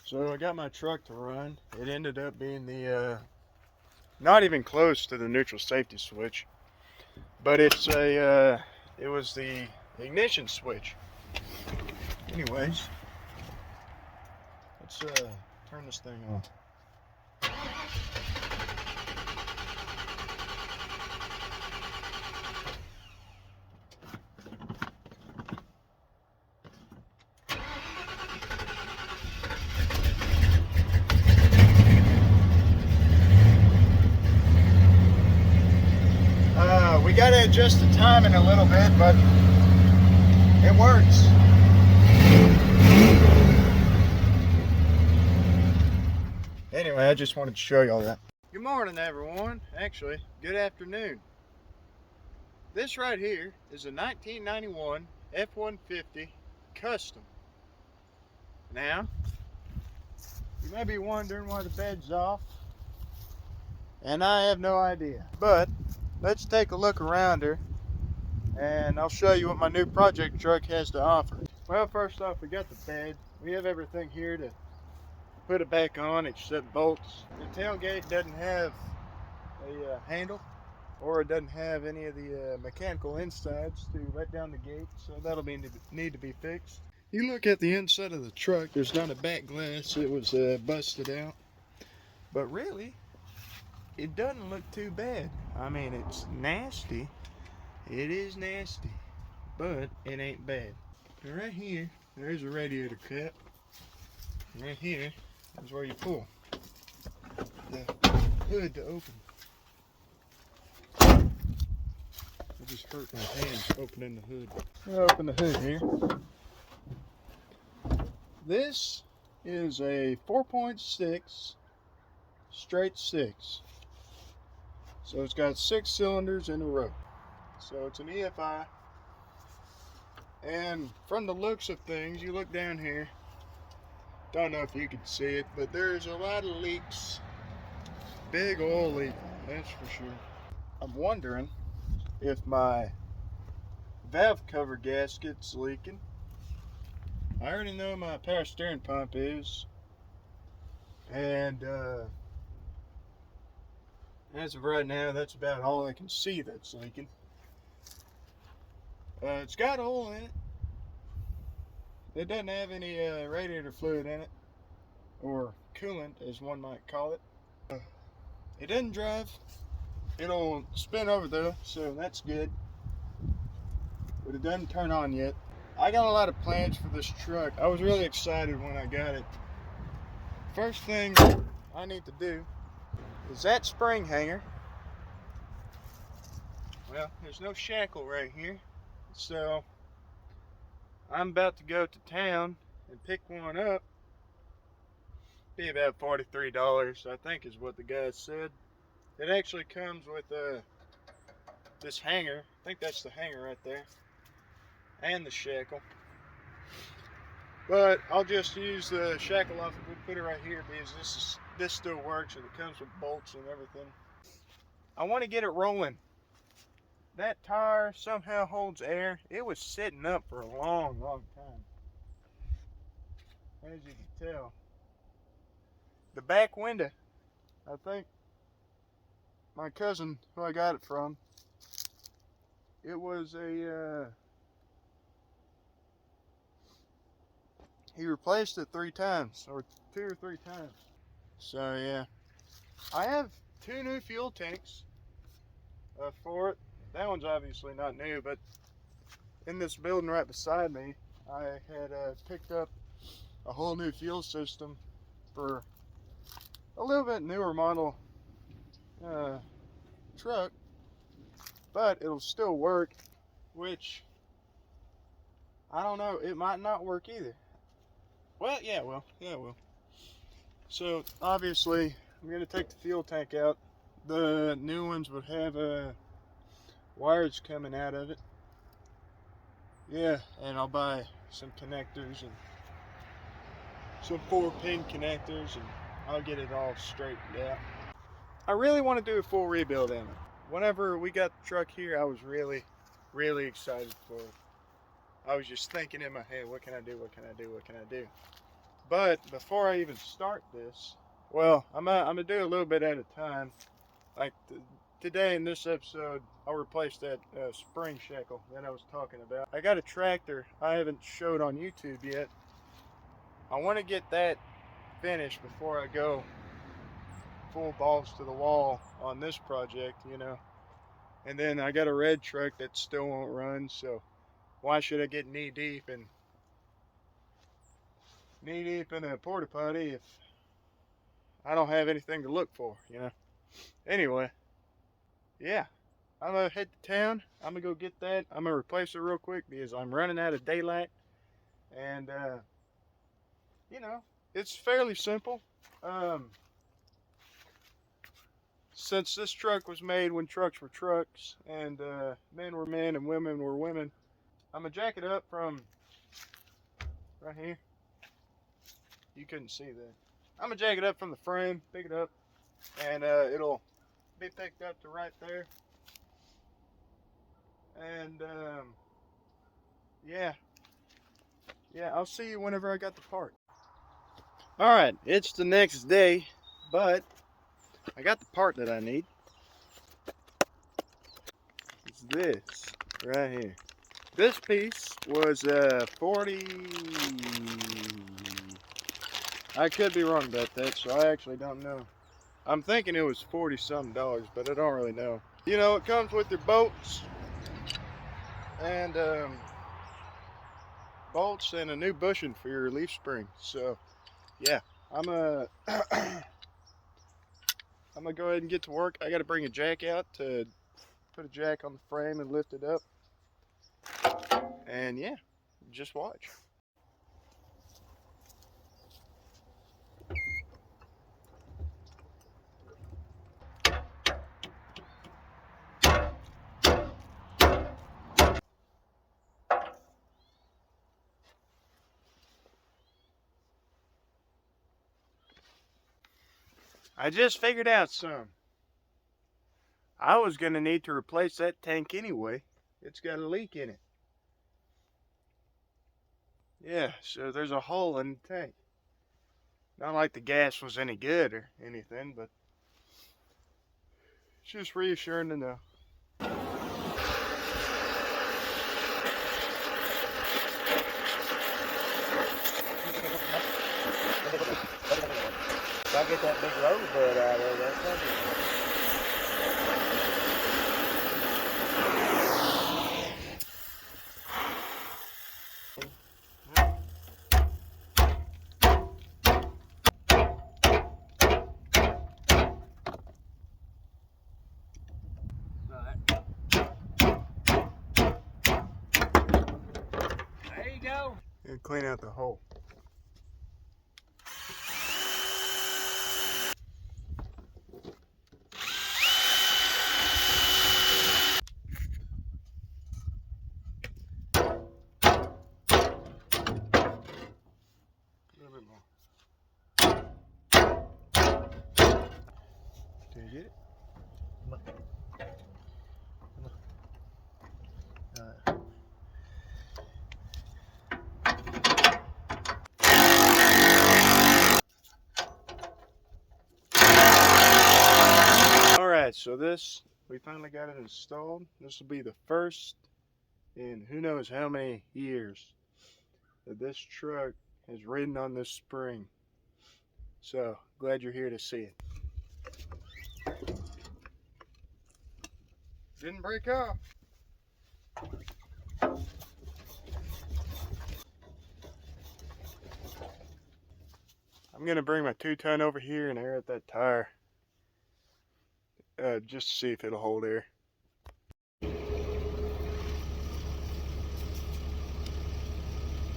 So I got my truck to run. It ended up being the not even close to the neutral safety switch, but it was the ignition switch. Anyways, let's turn this thing on. We got to adjust the timing a little bit, but it works. Anyway, I just wanted to show y'all that. Good morning, everyone. Actually, good afternoon. This right here is a 1991 F-150 Custom. Now, you may be wondering why the bed's off, and I have no idea. But let's take a look around her, and I'll show you what my new project truck has to offer. Well, first off, we got the bed. We have everything here to put it back on except bolts. The tailgate doesn't have a handle, or it doesn't have any of the mechanical insides to let down the gate, so that'll need to be fixed. You look at the inside of the truck, there's not a back glass. It was busted out, but really it doesn't look too bad. I mean, it's nasty, it is nasty, but it ain't bad. And right here there's a radiator cap. Right here is where you pull the hood to open. I just hurt my hands opening the hood. I'll open the hood here. This is a 4.6 straight 6. So it's got 6 cylinders in a row. So it's an EFI. And from the looks of things, you look down here, don't know if you can see it, but there's a lot of leaks. Big oil leak, that's for sure. I'm wondering if my valve cover gasket's leaking. I already know my power steering pump is, and as of right now, that's about all I can see that's leaking. It's got oil in it. It doesn't have any radiator fluid in it, or coolant as one might call it. It doesn't drive. It'll spin over though, so that's good, but it doesn't turn on yet. I got a lot of plans for this truck. I was really excited when I got it. First thing I need to do is that spring hanger. Well, there's no shackle right here, so I'm about to go to town and pick one up. Be about $43, I think is what the guy said. It actually comes with this hanger. I think that's the hanger right there, and the shackle. But I'll just use the shackle off and put it right here because this still works and it comes with bolts and everything. I want to get it rolling. That tire somehow holds air. It was sitting up for a long time, as you can tell. The back window, I think my cousin who I got it from, it was he replaced it 3 times, or 2 or 3 times. So yeah, I have 2 new fuel tanks for it. That one's obviously not new, but in this building right beside me, I had picked up a whole new fuel system for a little bit newer model truck, but it'll still work, which I don't know, it might not work either. Well, yeah, it will. So obviously I'm going to take the fuel tank out. The new ones would have wires coming out of it. Yeah, and I'll buy some connectors and some 4-pin connectors, and I'll get it all straightened out. I really want to do a full rebuild on it. Whenever we got the truck here, I was really excited for it. I was just thinking in my head, what can I do? But before I even start this, well, I'm gonna do a little bit at a time. Like today in this episode, I'll replace that spring shackle that I was talking about. I got a tractor I haven't showed on YouTube yet. I want to get that finished before I go full balls to the wall on this project, you know. And then I got a red truck that still won't run, so why should I get knee deep in a porta potty if I don't have anything to look for, you know? Anyway, yeah, I'm gonna head to town. I'm gonna go get that. I'm gonna replace it real quick because I'm running out of daylight. And you know, it's fairly simple. Since this truck was made when trucks were trucks and men were men and women were women, I'm gonna jack it up from right here. You couldn't see that. I'm gonna jack it up from the frame, pick it up, and it'll be picked up to right there. And yeah, I'll see you whenever I got the part. All right, it's the next day, but I got the part that I need. It's this right here. This piece was 40. I could be wrong about that, so I actually don't know. I'm thinking it was 40-something dollars, but I don't really know. You know, it comes with your bolts and a new bushing for your leaf spring. So, yeah, I'm gonna go ahead and get to work. I got to bring a jack out to put a jack on the frame and lift it up. And yeah, just watch. I just figured out some. I was gonna need to replace that tank anyway. It's got a leak in it. Yeah, so there's a hole in the tank. Not like the gas was any good or anything, but it's just reassuring to know. If I get that big rosebud out of there, that's probably... There you go. And clean out the hole. Did you get it? Alright, so we finally got it installed. This will be the first in who knows how many years that this truck has ridden on this spring. So, glad you're here to see it. Didn't break off. I'm gonna bring my 2-ton over here and air out that tire. Just to see if it'll hold air.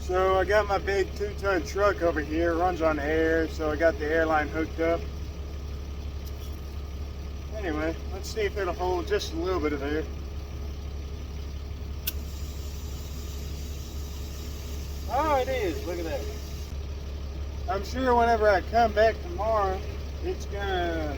So I got my big 2-ton truck over here, runs on air, so I got the air line hooked up. Anyway, let's see if it'll hold just a little bit of air. Oh, it is, look at that. I'm sure whenever I come back tomorrow, it's gonna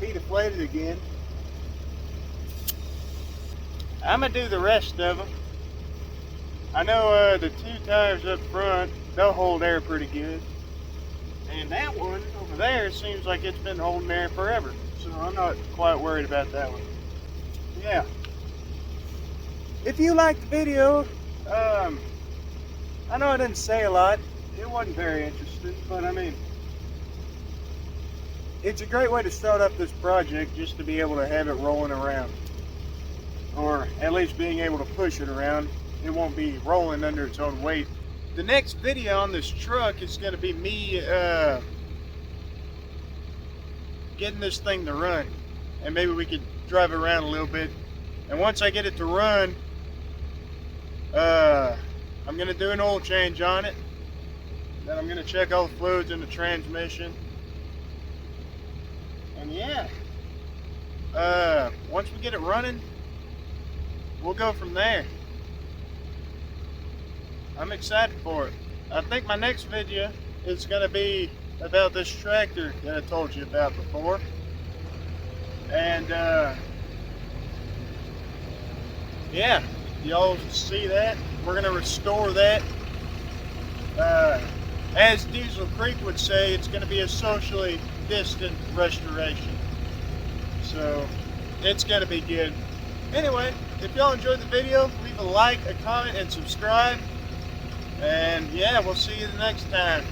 be deflated again. I'm gonna do the rest of them. I know the 2 tires up front, they'll hold air pretty good. And that one over there seems like it's been holding there forever. So I'm not quite worried about that one. Yeah. If you liked the video, I know I didn't say a lot. It wasn't very interesting, but I mean, it's a great way to start up this project, just to be able to have it rolling around. Or at least being able to push it around. It won't be rolling under its own weight. The next video on this truck is going to be me getting this thing to run. And maybe we could drive it around a little bit. And once I get it to run, I'm going to do an oil change on it. Then I'm going to check all the fluids in the transmission. And yeah, once we get it running, we'll go from there. I'm excited for it. I think my next video is going to be about this tractor that I told you about before. And yeah, y'all see that? We're going to restore that. As Diesel Creek would say, it's going to be a socially distant restoration. So it's going to be good. Anyway, if y'all enjoyed the video, leave a like, a comment, and subscribe. And yeah, we'll see you the next time.